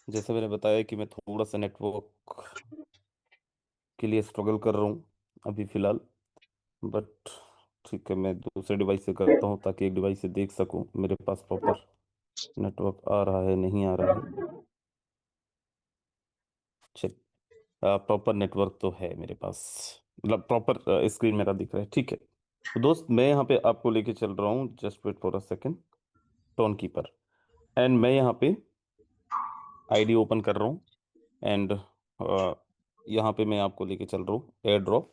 जैसे मैंने बताया कि मैं थोड़ा सा नेटवर्क के लिए स्ट्रगल कर रहा हूँ अभी फिलहाल, बट ठीक है, मैं दूसरे डिवाइस से करता हूँ ताकि एक डिवाइस से देख सकूँ मेरे पास प्रॉपर नेटवर्क आ रहा है नहीं आ रहा है। चल, प्रॉपर नेटवर्क तो है मेरे पास, मतलब प्रॉपर स्क्रीन मेरा दिख रहा है, ठीक है। तो दोस्त, मैं यहाँ पे आपको लेके चल रहा हूँ, just wait for a second, tone keeper. And मैं यहाँ पे आईडी ओपन कर रहा हूँ, एंड यहाँ पे मैं आपको लेके चल रहा हूँ एयर ड्रॉप।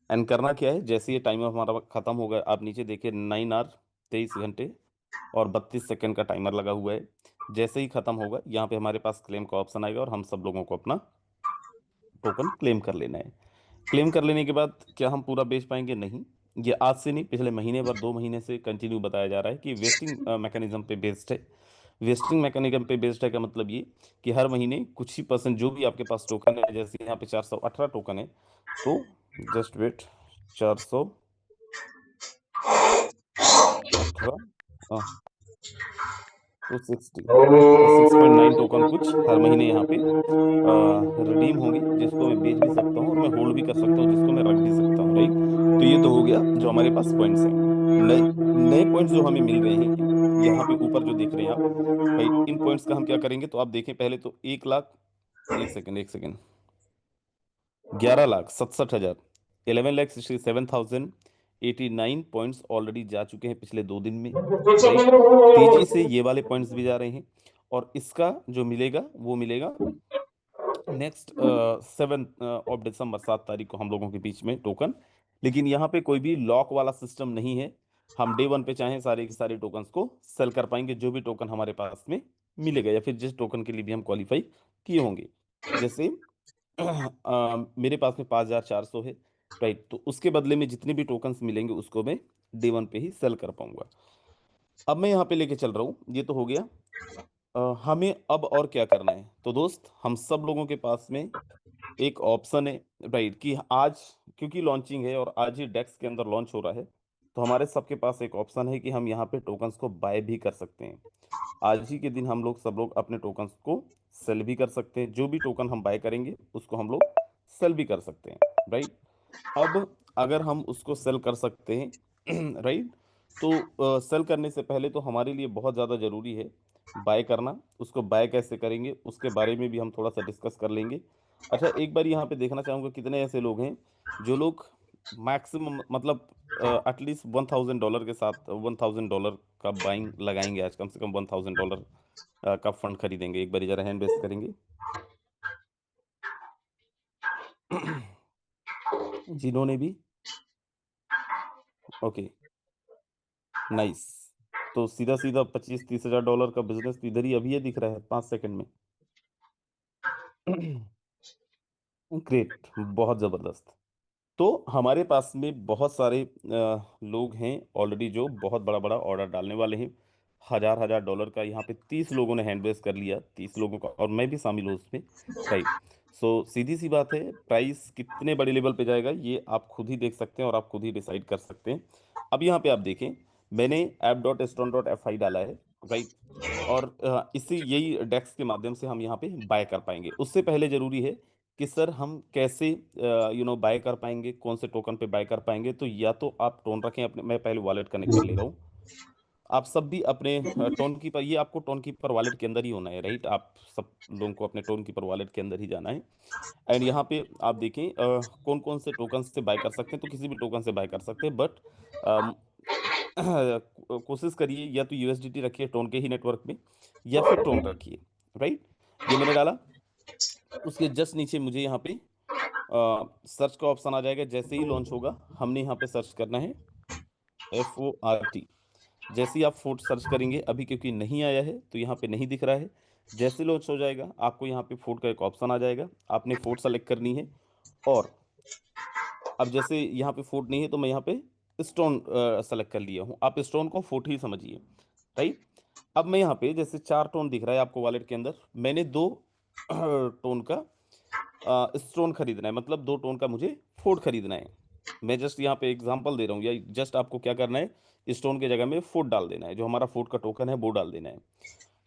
एंड करना क्या है, जैसे ये टाइमर हमारा खत्म होगा, आप नीचे देखिए 9 आवर 23 घंटे और 32 सेकंड का टाइमर लगा हुआ है। जैसे ही खत्म होगा, यहाँ पे हमारे पास क्लेम का ऑप्शन आएगा और हम सब लोगों को अपना टोकन क्लेम कर लेना है। क्लेम कर लेने के बाद क्या हम पूरा बेच पाएंगे? नहीं। ये आज से नहीं, पिछले महीने भर 2 महीने से कंटिन्यू बताया जा रहा है कि वेस्टिंग मैकेनिज्म पे बेस्ड है। वेस्टिंग मैकेनिज्म पे बेस्ड है का मतलब ये कि हर महीने कुछ ही परसेंट जो भी आपके पास टोकन है, जैसे यहाँ पे 418 टोकन है, तो जस्ट वेट, 418 260 6.9 टोकन कुछ हर महीने यहाँ पे रिडीम होंगे, जिसको मैं बेच भी सकता हूँ और मैं होल्ड भी कर सकता हूँ, जिसको मैं रख भी सकता हूँ, राइट। तो ये तो हो गया जो हमारे पास पॉइंट्स हैं। नए नए पॉइंट्स जो हमें मिल रहे हैं, यहाँ पे ऊपर जो देख रहे हैं आप, राइट, इन पॉइंट्स का हम क्या करेंगे, तो आप देखें पहले तो 1 लाख, एक सेकेंड, 11,67,000, 11,67,089 पॉइंट्स ऑलरेडी जा चुके हैं पिछले 2 दिन में, राइट। तेजी से ये वाले पॉइंट्स भी जा रहे हैं, और इसका जो मिलेगा वो मिलेगा नेक्स्ट 7 ऑफ दिसंबर, 7 तारीख को हम लोगों के बीच में टोकन। लेकिन यहाँ पे कोई भी लॉक वाला सिस्टम नहीं है, हम डे 1 पे चाहें सारे के सारे टोकन्स को सेल कर पाएंगे, जो भी टोकन हमारे पास में मिलेगा या फिर जिस टोकन के लिए भी हम क्वालिफाई किए होंगे। जैसे मेरे पास में 5,400 है, राइट, तो उसके बदले में जितने भी टोकन्स मिलेंगे उसको मैं डे 1 पे ही सेल कर पाऊंगा। अब मैं यहाँ पे लेके चल रहा हूँ, ये तो हो गया। हमें अब और क्या करना है, तो दोस्त हम सब लोगों के पास में एक ऑप्शन है, राइट, कि आज क्योंकि लॉन्चिंग है और आज ही डेक्स के अंदर लॉन्च हो रहा है, तो हमारे सबके पास एक ऑप्शन है कि हम यहाँ पे टोकन्स को बाय भी कर सकते हैं। आज ही के दिन हम लोग सब लोग अपने टोकन्स को सेल भी कर सकते हैं, जो भी टोकन हम बाय करेंगे उसको हम लोग सेल भी कर सकते हैं, राइट। अब अगर हम उसको सेल कर सकते हैं राइट, तो सेल करने से पहले तो हमारे लिए बहुत ज़्यादा ज़रूरी है बाय करना। उसको बाय कैसे करेंगे उसके बारे में भी हम थोड़ा सा डिस्कस कर लेंगे। अच्छा, एक बार यहाँ पे देखना चाहूँगा कितने ऐसे लोग हैं जो लोग मैक्सिमम, मतलब एटलीस्ट $1,000 के साथ, $1,000 का बाइंग लगाएंगे, आज कम से कम $1,000 का फंड खरीदेंगे। एक बार जरा हैंड बेस करेंगे जिन्होंने भी, ओके, नाइस। तो सीधा सीधा 25-30 हजार डॉलर का बिजनेस तो इधर ही अभी ये दिख रहा है 5 सेकंड में। ग्रेट, बहुत जबरदस्त। तो हमारे पास में बहुत सारे लोग हैं ऑलरेडी जो बहुत बड़ा बड़ा ऑर्डर डालने वाले हैं। हजार हजार डॉलर का यहाँ पे 30 लोगों ने हैंड रेज कर लिया, 30 लोगों का, और मैं भी शामिल हूँ उसमें, राइट। सो सीधी सी बात है, प्राइस कितने बड़े लेवल पे जाएगा ये आप खुद ही देख सकते हैं और आप खुद ही डिसाइड कर सकते हैं। अब यहाँ पे आप देखें, मैंने app.stone.fi डाला है, राइट, और इसी यही डेक्स के माध्यम से हम यहाँ पे बाय कर पाएंगे। उससे पहले जरूरी है कि सर हम कैसे बाय कर पाएंगे, कौन से टोकन पे बाय कर पाएंगे, तो या तो आप टोन रखें अपने, मैं पहले वॉलेट कनेक्ट कर ले रहा हूँ। आप सब भी अपने टोन कीपर, ये आपको टोन कीपर वॉलेट के अंदर ही होना है, राइट, आप सब लोगों को अपने टोन कीपर वॉलेट के अंदर ही जाना है। एंड यहाँ पे आप देखें कौन कौन से टोकन से बाय कर सकते हैं, तो किसी भी टोकन से बाय कर सकते हैं, बट कोशिश करिए या तो यूएसडीटी रखिए टोन के ही नेटवर्क में, या फिर टोन रखिए, राइट। ये मैंने डाला, उसके जस्ट नीचे मुझे यहाँ पे सर्च का ऑप्शन आ जाएगा। जैसे ही लॉन्च होगा हमने यहाँ पे सर्च करना है FORT। जैसे ही आप फोर्ट सर्च करेंगे, अभी क्योंकि नहीं आया है तो यहाँ पे नहीं दिख रहा है, जैसे लॉन्च हो जाएगा आपको यहाँ पे फोर्ट का एक ऑप्शन आ जाएगा, आपने फोर्ट सेलेक्ट करनी है। और अब जैसे यहाँ पे फोर्ट नहीं है तो मैं यहाँ पे स्टोन सेलेक्ट कर लिया हूँ, आप स्टोन को फोर्ट ही समझिए, राइट। अब मैं यहाँ पे जैसे 4 टोन दिख रहा है आपको वॉलेट के अंदर, मैंने 2 टोन का स्टोन खरीदना है, मतलब 2 टोन का मुझे फोर्ट खरीदना है। मैं जस्ट यहाँ पे एग्जांपल दे रहा हूँ, या जस्ट आपको क्या करना है, स्टोन के जगह में फुट डाल देना है, जो हमारा फुट का टोकन है वो डाल देना है।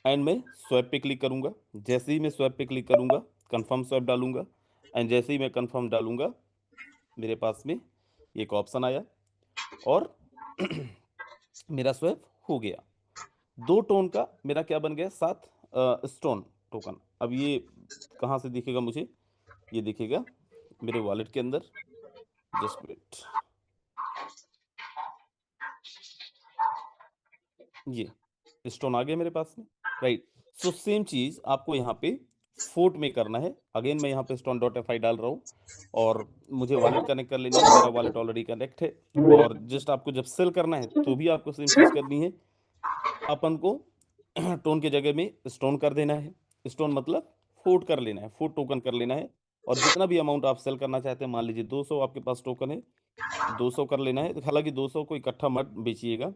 एंड मैं स्वैप पे क्लिक करूंगा। जैसे ही मैं स्वैप पे क्लिक करूंगा, कंफर्म स्वैप डालूंगा। एंड जैसे ही मैं कंफर्म डालूंगा, मेरे पास में एक ऑप्शन आया और मेरा स्वैप हो गया। 2 टोन का मेरा क्या बन गया, 7 स्टोन टोकन। अब ये कहाँ से दिखेगा मुझे, ये दिखेगा मेरे वॉलेट के अंदर। जस्ट वेट, ये स्टोन आ गया मेरे पास में, राइट। सो सेम चीज आपको यहाँ पे फोर्ट में करना है। अगेन मैं यहाँ पे स्टोन डॉट एफ आई डाल रहा हूँ और मुझे वॉलेट कनेक्ट कर लेनी है, मेरा वॉलेट ऑलरेडी कनेक्ट है। और जस्ट आपको जब सेल करना है तो भी आपको सेम चीज करनी है, अपन को टोन के जगह में स्टोन कर देना है। स्टोन मतलब फोर्ट कर लेना है, फोर्ट टोकन कर लेना है। और जितना भी अमाउंट आप सेल करना चाहते हैं, मान लीजिए 200 आपके पास टोकन है, 200 कर लेना है। हालांकि 200 को इकट्ठा मत बेचिएगा,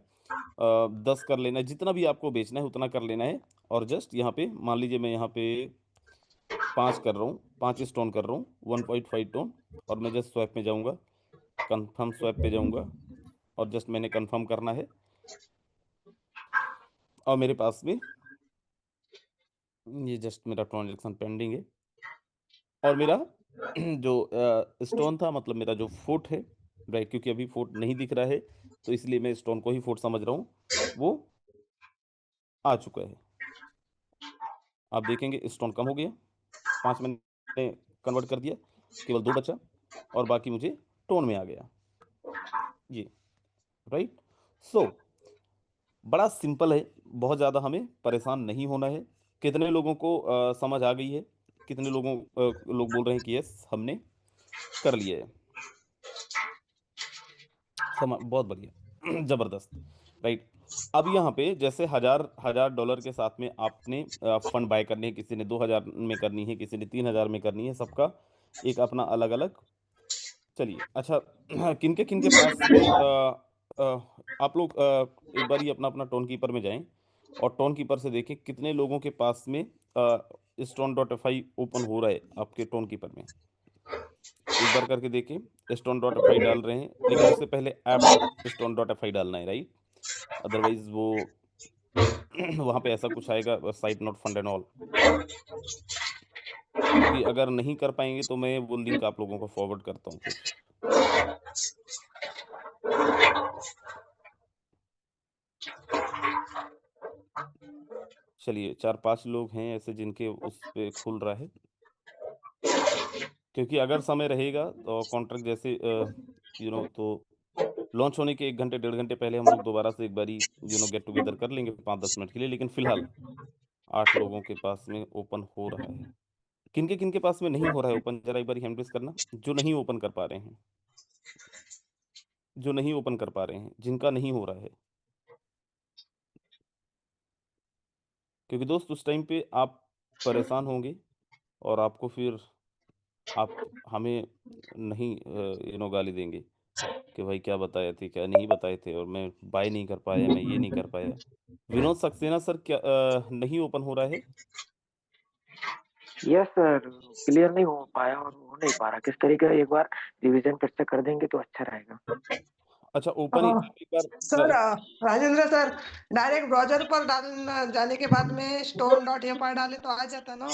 10 कर लेना है, जितना भी आपको बेचना है उतना कर लेना है। और जस्ट यहाँ पे मान लीजिए मैं यहाँ पे 5 कर रहा हूँ, 5 स्टोन कर रहा हूँ, 1.5 टोन। और मैं जस्ट स्वैप में जाऊँगा, कंफर्म स्वैप पे जाऊँगा और जस्ट मैंने कंफर्म करना है। और मेरे पास में ये जस्ट मेरा ट्रांजेक्शन पेंडिंग है। और मेरा जो स्टोन था, मतलब मेरा जो फुट है, राइट, क्योंकि अभी फुट नहीं दिख रहा है तो इसलिए मैं स्टोन को ही फुट समझ रहा हूँ, वो आ चुका है। आप देखेंगे स्टोन कम हो गया, 5 मैंने कन्वर्ट कर दिया, केवल 2 बचा और बाकी मुझे टोन में आ गया ये, राइट। सो बड़ा सिंपल है, बहुत ज़्यादा हमें परेशान नहीं होना है। कितने लोगों को समझ आ गई है, कितने लोग बोल रहे हैं कि यस हमने कर लिया है। बहुत बढ़िया ज़बरदस्त, राइट। अब यहाँ पे जैसे हजार हजार डॉलर के साथ में आपने फंड बाय करने हैं, किसी ने 2000 में करनी है, किसी ने 3000 में करनी है, सबका एक अपना अलग अलग। चलिए अच्छा, किनके पास में आप लोग एक बार ही अपना अपना टोन कीपर में जाएं और टोन कीपर से देखें कितने लोगों के पास में stone dot F I open हो रहा है आपके टोन कीपर में। एक बार करके देखें, स्टोन डॉट एफ आई डाल रहे हैं, लेकिन उससे पहले app stone dot F I डालना है, राइट। अदरवाइज वो वहाँ पे ऐसा कुछ आएगा, site not fund and all. क्योंकि अगर नहीं कर पाएंगे तो मैं वो लिंक आप लोगों को फॉरवर्ड करता हूँ फिर। चलिए 4-5 लोग हैं ऐसे जिनके उस पे खुल रहा है, क्योंकि अगर समय रहेगा तो कॉन्ट्रैक्ट जैसे तो लॉन्च होने के 1 घंटे 1.5 घंटे पहले हम लोग दोबारा से एक बारी गेट टुगेदर कर लेंगे 5-10 मिनट के लिए। लेकिन फिलहाल 8 लोगों के पास में ओपन हो रहा है। किनके पास में नहीं हो रहा है ओपन, जरा एक बार हैंड रेस करना, जो नहीं ओपन कर पा रहे हैं, जो नहीं ओपन कर पा रहे हैं, जिनका नहीं हो रहा है। क्योंकि दोस्त उस टाइम पे आप परेशान होंगे और आपको फिर आप हमें नहीं गाली देंगे कि भाई क्या बताए थे, क्या नहीं बताए थे, और मैं बाय नहीं कर पाया, मैं ये नहीं कर पाया। विनोद सक्सेना सर, क्या नहीं ओपन हो रहा है? यस सर, क्लियर नहीं हो पाया और हो नहीं पा रहा। किस तरीके का एक बार रिवीजन फिर से कर देंगे तो अच्छा रहेगा। अच्छा ओपन ही आप एक सर, बार राजेंद्र सर, डायरेक्ट ब्राउजर पर जाने के बाद में स्टोन डॉट एफ आई डाले तो आ जाता ना?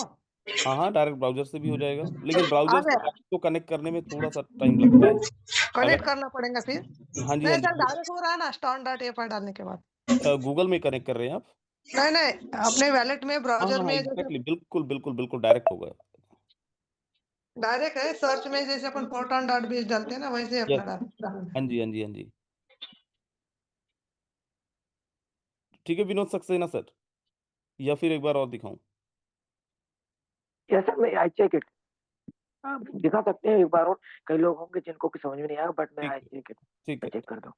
हाँ हाँ, डायरेक्ट ब्राउजर से भी हो जाएगा, लेकिन आ ब्राउजर से गया। आपको कनेक्ट करने में थोड़ा सा टाइम लगता है। कनेक्ट अगर करना पड़ेगा फिर? हाँ जी हाँ नहीं जी, सर, डायरेक्ट हो रहा है ना स्टोन डॉट एफ आई डालने के बाद? गूगल में कनेक्ट कर रहे हैं आप? नहीं नहीं, अपने वैलेट में हाँ ब्राउजर हाँ में जैसे एग्जैक्टली, बिल्कुल बिल्कुल बिल्कुल डायरेक्ट होगा। डायरेक्ट है, सर्च में जैसे अपन फोर्टॉन डॉट बीज डालते हैं ना, वैसे यस, अपना डालना हाँ है। जी हाँ जी हाँ जी। ठीक है विनोद सक्सेना सर, या फिर एक बार और दिखाऊं? यस सर, मैं आई चेक इट। आप दिखा सकते हैं एक बार और। कई लोग होंगे जिनको कुछ समझ में नहीं आया, बट मैं ठीक आई है, चेक इट। ठीक मैं है। चेक कर दूँ।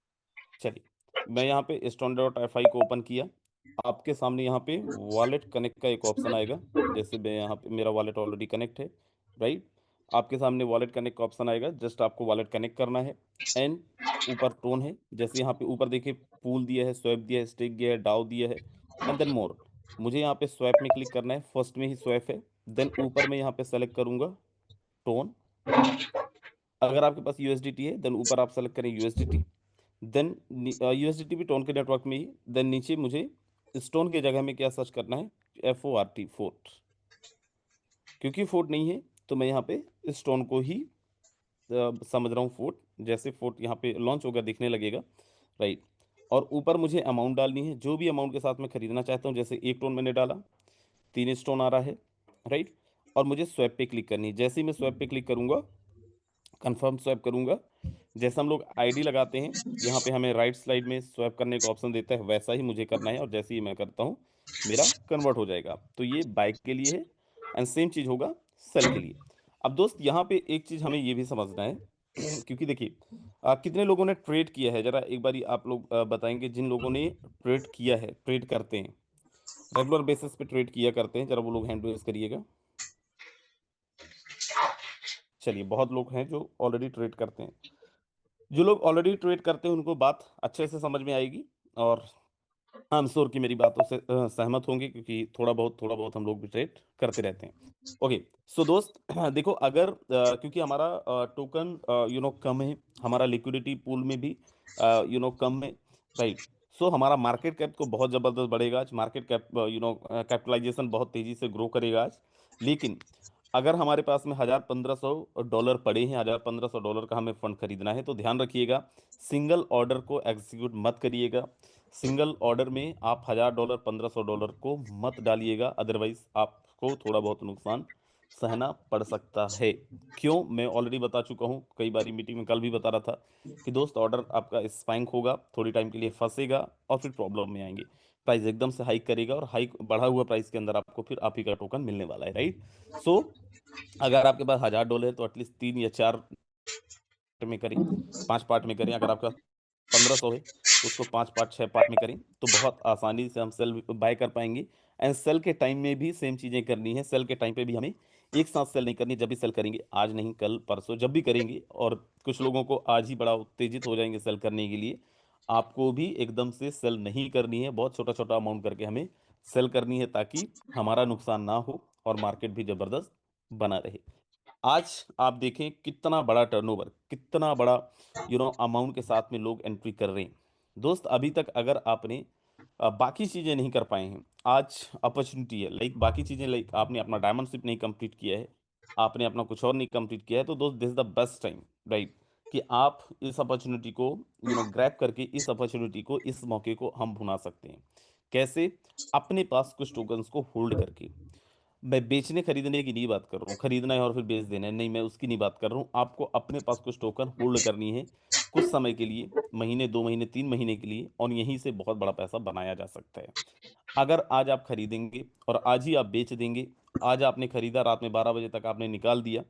चलिए, मैं यहाँ पे स्टोन डॉट एफ आई को ओपन किया। आपके सामने यहाँ पे वॉलेट कनेक्ट का एक ऑप्शन आएगा। जैसे मैं यहाँ पे, मेरा वॉलेट ऑलरेडी कनेक्ट है, राइट। आपके सामने वॉलेट कनेक्ट का ऑप्शन आएगा, जस्ट आपको वॉलेट कनेक्ट करना है। एंड ऊपर टोन है, जैसे यहाँ पे ऊपर देखिए पूल दिया है, स्वैप दिया है, स्टेक दिया है, डाउ दिया है, एंड देन मोर। मुझे यहाँ पे स्वैप में क्लिक करना है, फर्स्ट में ही स्वैप है। देन ऊपर में यहाँ पे सेलेक्ट करूंगा टोन, अगर आपके पास यूएसडीटी है देन ऊपर आप सेलेक्ट करें यूएसडीटी, देन यूएसडीटी भी टोन के नेटवर्क में ही, देन नीचे मुझे स्टोन के जगह में क्या सर्च करना है, FORT, फोर्ट। क्योंकि फोर्ट नहीं है तो मैं यहाँ पे स्टोन को ही समझ रहा हूँ फोर्ट। जैसे फोर्ट यहाँ पे लॉन्च होगा दिखने लगेगा, राइट। और ऊपर मुझे अमाउंट डालनी है, जो भी अमाउंट के साथ मैं खरीदना चाहता हूँ। जैसे 1 टोन मैंने डाला, 3 स्टोन आ रहा है, राइट। और मुझे स्वैप पे क्लिक करनी है। जैसे ही मैं स्वैप पे क्लिक करूंगा, कंफर्म स्वैप करूंगा, जैसे हम लोग आईडी लगाते हैं, यहाँ पे हमें राइट स्लाइड में स्वैप करने का ऑप्शन देता है, वैसा ही मुझे करना है। और जैसे ही मैं करता हूँ मेरा कन्वर्ट हो जाएगा। तो ये बाइक के लिए है एंड सेम चीज़ होगा सेल के लिए। अब दोस्त यहाँ पे एक चीज़ हमें ये भी समझना है क्योंकि देखिए कितने लोगों ने ट्रेड किया है, जरा एक बारी आप लोग बताएंगे। जिन लोगों ने ट्रेड किया है, ट्रेड करते हैं, रेगुलर बेसिस पे ट्रेड किया करते हैं, जरा वो लोग हैंड रेज करिएगा। चलिए, बहुत लोग हैं जो ऑलरेडी ट्रेड करते हैं। जो लोग ऑलरेडी ट्रेड करते हैं उनको बात अच्छे से समझ में आएगी, और आई एम श्योर कि मेरी बातों से सहमत होंगे, क्योंकि थोड़ा बहुत हम लोग भी ट्रेड करते रहते हैं। ओके, सो दोस्त देखो, अगर क्योंकि हमारा टोकन कम है, हमारा लिक्विडिटी पूल में भी कम है, राइट। सो हमारा मार्केट कैप को बहुत ज़बरदस्त बढ़ेगा आज, मार्केट कैप कैपिटलाइजेशन बहुत तेज़ी से ग्रो करेगा आज। लेकिन अगर हमारे पास में $1,500 पड़े हैं, $1,500 का हमें फंड खरीदना है, तो ध्यान रखिएगा सिंगल ऑर्डर को एग्जीक्यूट मत करिएगा। सिंगल ऑर्डर में आप $1,000 $1,500 को मत डालिएगा, अदरवाइज आपको थोड़ा बहुत नुकसान सहना पड़ सकता है। क्यों, मैं ऑलरेडी बता चुका हूँ, कई बारी मीटिंग में कल भी बता रहा था कि दोस्त ऑर्डर आपका स्पाइक होगा, थोड़ी टाइम के लिए फंसेगा और फिर प्रॉब्लम में आएंगे। प्राइस एकदम से हाइक करेगा और हाइक बढ़ा हुआ प्राइस के अंदर आपको फिर आप ही का टोकन मिलने वाला है, राइट। सो अगर आपके पास $1,000 है तो एटलीस्ट 3 या 4 में करें, 5 पार्ट में करें। अगर आपका 1,500 है तो उसको 5 पार्ट 6 पार्ट में करें, तो बहुत आसानी से हम सेल बाय कर पाएंगे। एंड सेल के टाइम में भी सेम चीज़ें करनी है। सेल के टाइम पे भी हमें एक साथ सेल नहीं करनी। जब भी सेल करेंगे, आज नहीं कल परसों जब भी करेंगे, और कुछ लोगों को आज ही बड़ा उत्तेजित हो जाएंगे सेल करने के लिए, आपको भी एकदम से सेल नहीं करनी है। बहुत छोटा छोटा अमाउंट करके हमें सेल करनी है, ताकि हमारा नुकसान ना हो और मार्केट भी ज़बरदस्त बना रहे। आज आप देखें कितना बड़ा टर्नओवर, कितना बड़ा अमाउंट के साथ में लोग एंट्री कर रहे हैं। दोस्त, अभी तक अगर आपने बाकी चीज़ें नहीं कर पाए हैं, आज अपॉर्चुनिटी है। लाइक बाकी चीज़ें, लाइक आपने अपना डायमंडशिप नहीं कंप्लीट किया है, आपने अपना कुछ और नहीं कंप्लीट किया है, तो दोस्त this is the best time, right, कि आप इस अपॉर्चुनिटी को ग्रैब करके, इस अपॉर्चुनिटी को, इस मौके को हम भुना सकते हैं। कैसे? अपने पास कुछ टोकन्स को होल्ड करके। मैं बेचने खरीदने की नहीं बात कर रहा हूँ, खरीदना है और फिर बेच देना है, नहीं, मैं उसकी नहीं बात कर रहा हूँ। आपको अपने पास कुछ टोकन होल्ड करनी है कुछ समय के लिए, महीने 2 महीने 3 महीने के लिए, और यहीं से बहुत बड़ा पैसा बनाया जा सकता है। अगर आज आप खरीदेंगे और आज ही आप बेच देंगे, आज आपने खरीदा, रात में 12 बजे तक आपने निकाल दिया,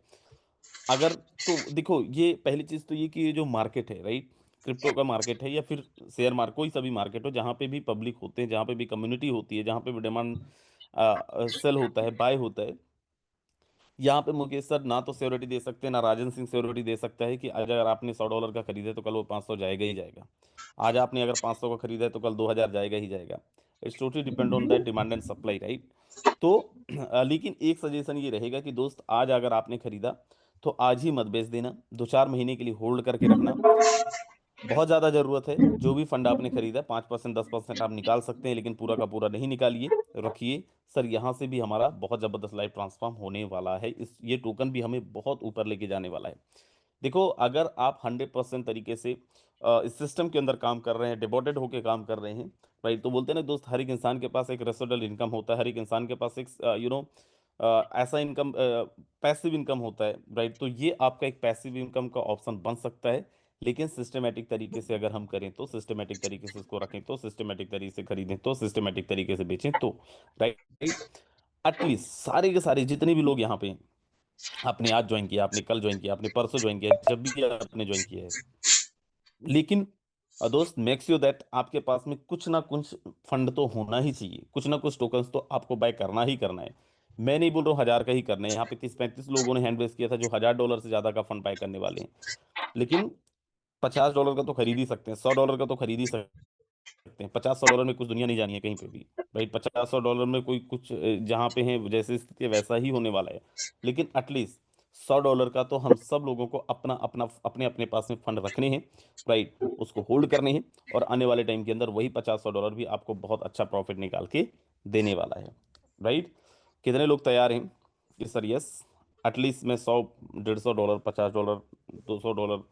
अगर, तो देखो, ये पहली चीज़ तो ये कि ये जो मार्केट है, राइट, क्रिप्टो का मार्केट है या फिर शेयर मार्केट, कोई सा भी मार्केट हो, जहाँ पे भी पब्लिक होते हैं, जहाँ पे भी कम्युनिटी होती है, जहाँ पे भी डिमांड सेल होता है, बाय होता है, यहाँ पे मुकेश सर ना तो सिक्योरिटी दे सकते हैं, ना राजन सिंह सिक्योरिटी दे सकता है कि आज अगर आपने $100 का खरीदा है तो कल वो 500 जाएगा ही जाएगा। आज आपने अगर 500 का खरीदा है तो कल 2,000 जाएगा ही जाएगा। It's totally depend on that demand and supply, right. तो लेकिन एक सजेशन ये रहेगा कि दोस्त, आज अगर आपने खरीदा तो आज ही मत बेच देना, 2-4 महीने के लिए होल्ड करके रखना। बहुत ज़्यादा ज़रूरत है, जो भी फंड आपने खरीदा 5% 10% आप निकाल सकते हैं, लेकिन पूरा का पूरा नहीं निकालिए, रखिए। सर, यहाँ से भी हमारा बहुत ज़बरदस्त लाइफ ट्रांसफॉर्म होने वाला है। ये टोकन भी हमें बहुत ऊपर लेके जाने वाला है। देखो, अगर आप 100% तरीके से इस सिस्टम के अंदर काम कर रहे हैं, डिवोटेड होकर काम कर रहे हैं, राइट, तो बोलते हैं ना दोस्त, हर एक इंसान के पास एक रेसिडुअल इनकम होता है, हर एक इंसान के पास एक ऐसा इनकम, पैसिव इनकम होता है, राइट। तो ये आपका एक पैसिव इनकम का ऑप्शन बन सकता है। लेकिन सिस्टमेटिक तरीके से अगर हम करें तो, सिस्टमेटिक तरीके से इसको रखें तो, सिस्टमेटिक तरीके से खरीदें तो, सिस्टमेटिक तरीके से बेचें तो, राइट। एटलीस्ट सारे के सारे जितने भी लोग यहाँ पे हैं, आपने आज ज्वाइन किया, आपने कल ज्वाइन किया, आपने परसों ज्वाइन किया, जब भी आपने ज्वाइन किया है, लेकिन दोस्त, मेक श्योर दैट आपके पास में कुछ ना कुछ फंड तो होना ही चाहिए, कुछ ना कुछ टोकन्स तो आपको बाय करना ही करना है। मैं नहीं बोल रहा हूँ 1,000 का ही करना है, यहाँ पे 30-35 लोगों ने हैंड रेस किया था जो $1,000 से ज़्यादा का फंड बाय करने वाले हैं। लेकिन $50 का तो खरीद ही सकते हैं, $100 का तो खरीद ही सकते हैं। 50-100 में कुछ दुनिया नहीं जानी है कहीं पे भी, भाई। $50-100 में कोई कुछ जहाँ पे है, जैसे स्थिति है, वैसा ही होने वाला है। लेकिन एटलीस्ट $100 का तो हम सब लोगों को अपना अपना अपने अपने पास में फंड रखने हैं, राइट, उसको होल्ड करने हैं, और आने वाले टाइम के अंदर वही $50-100 भी आपको बहुत अच्छा प्रॉफिट निकाल के देने वाला है, राइट। कितने लोग तैयार हैं कि सर यस एटलीस्ट मैं $100, $150, $50, $200